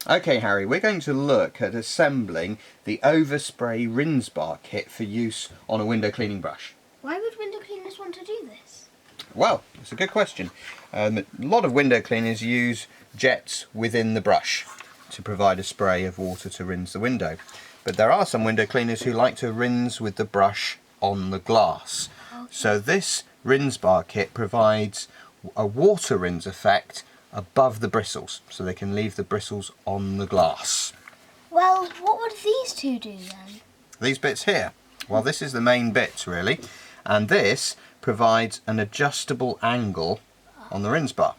Okay, Harry, we're going to look at assembling the Overspray Rinse Bar kit for use on a window cleaning brush. Why would window cleaners want to do this? Well, it's a good question. A lot of window cleaners use jets within the brush to provide a spray of water to rinse the window. But there are some window cleaners who like to rinse with the brush on the glass. Okay. So this rinse bar kit provides a water rinse effect above the bristles, so they can leave the bristles on the glass. Well, what would these two do then? These bits here, well, this is the main bit really, and this provides an adjustable angle on the rinse bar.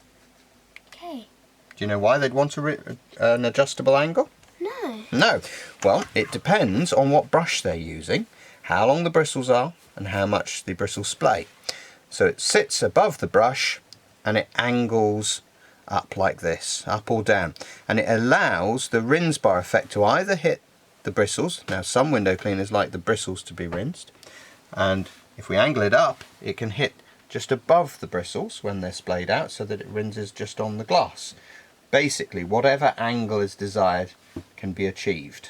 Okay. Do you know why they'd want an adjustable angle? No. No. Well, it depends on what brush they're using, how long the bristles are, and how much the bristles splay. So it sits above the brush and it angles up like this, up or down, and it allows the rinse bar effect to either hit the bristles. Now some window cleaners like the bristles to be rinsed, and if we angle it up it can hit just above the bristles when they're splayed out so that it rinses just on the glass. Basically whatever angle is desired can be achieved.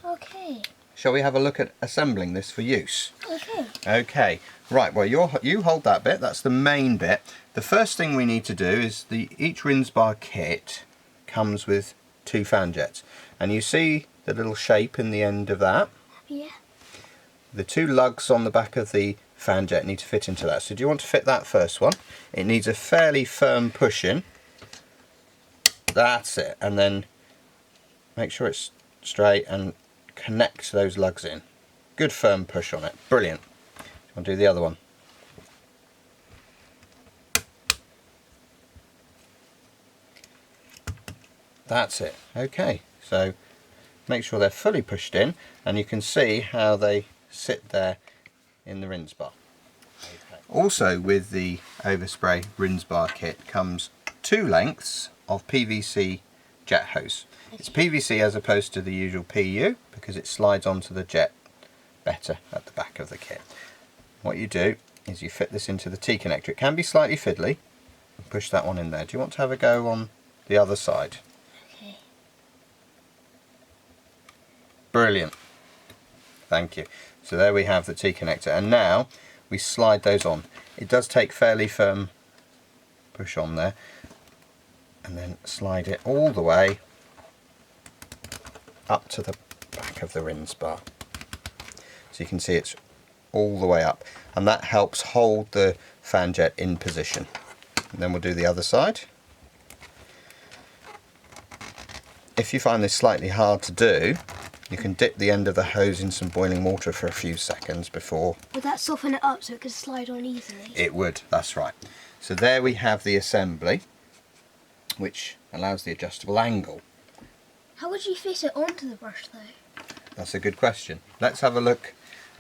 Okay. Shall we have a look at assembling this for use? Okay. Okay, right, well you hold that bit, that's the main bit. The first thing we need to do is each rinse bar kit comes with 2 fan jets, and you see the little shape in the end of that? Yeah. The 2 lugs on the back of the fan jet need to fit into that. So do you want to fit that first one? It needs a fairly firm push in. That's it, and then make sure it's straight and connect those lugs in. Good firm push on it, brilliant. I'll do the other one. That's it. Okay, so make sure they're fully pushed in, and you can see how they sit there in the rinse bar. Okay. Also with the Overspray Rinse Bar kit comes 2 lengths of PVC jet hose. It's PVC as opposed to the usual PU because it slides onto the jet better at the back of the kit. What you do is you fit this into the T-connector. It can be slightly fiddly. Push that one in there. Do you want to have a go on the other side? Okay. Brilliant. Thank you. So there we have the T-connector, and now we slide those on. It does take fairly firm push on there, and then slide it all the way up to the back of the rinse bar. So you can see it's all the way up, and that helps hold the fan jet in position. And then we'll do the other side. If you find this slightly hard to do, you can dip the end of the hose in some boiling water for a few seconds before. Would that soften it up so it could slide on easily? It would, that's right. So there we have the assembly, which allows the adjustable angle. How would you fit it onto the brush though? That's a good question. Let's have a look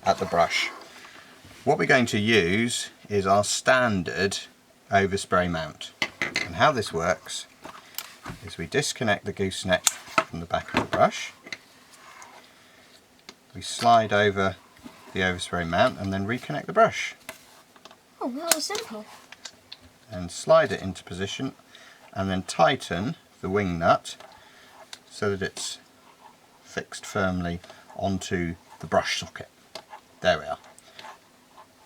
at the brush. What we're going to use is our standard overspray mount. And how this works is we disconnect the gooseneck from the back of the brush. We slide over the overspray mount and then reconnect the brush. Oh, that was simple. And slide it into position and then tighten the wing nut so that it's fixed firmly onto the brush socket. There we are.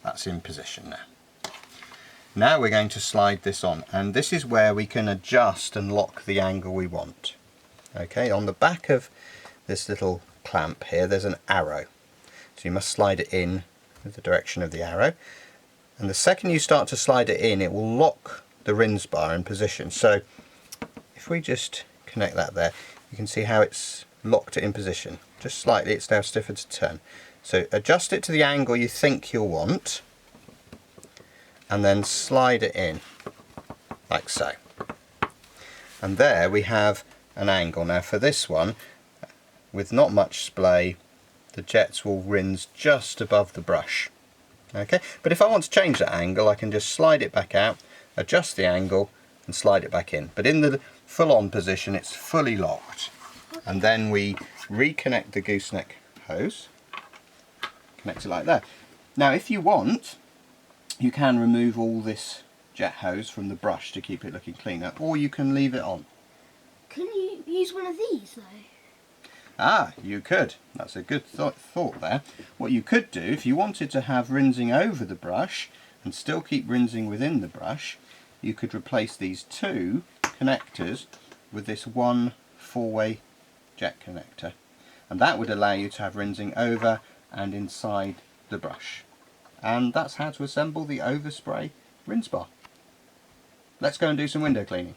That's in position now. Now we're going to slide this on, and this is where we can adjust and lock the angle we want. Okay, on the back of this little clamp here there's an arrow, so you must slide it in with the direction of the arrow, and the second you start to slide it in it will lock the rinse bar in position. So if we just connect that there, you can see how it's locked it in position. Just slightly, it's now stiffer to turn. So adjust it to the angle you think you'll want and then slide it in like so. And there we have an angle. Now for this one, with not much splay, the jets will rinse just above the brush. Okay, but if I want to change that angle I can just slide it back out, adjust the angle and slide it back in. But in the full-on position it's fully locked. And then we reconnect the gooseneck hose, connect it like that. Now if you want, you can remove all this jet hose from the brush to keep it looking cleaner, or you can leave it on. Can you use one of these though? Ah, you could. That's a good thought there. What you could do, if you wanted to have rinsing over the brush and still keep rinsing within the brush, you could replace these two connectors with this one 4-way jet connector. And that would allow you to have rinsing over and inside the brush. And that's how to assemble the Overspray Rinse Bar. Let's go and do some window cleaning.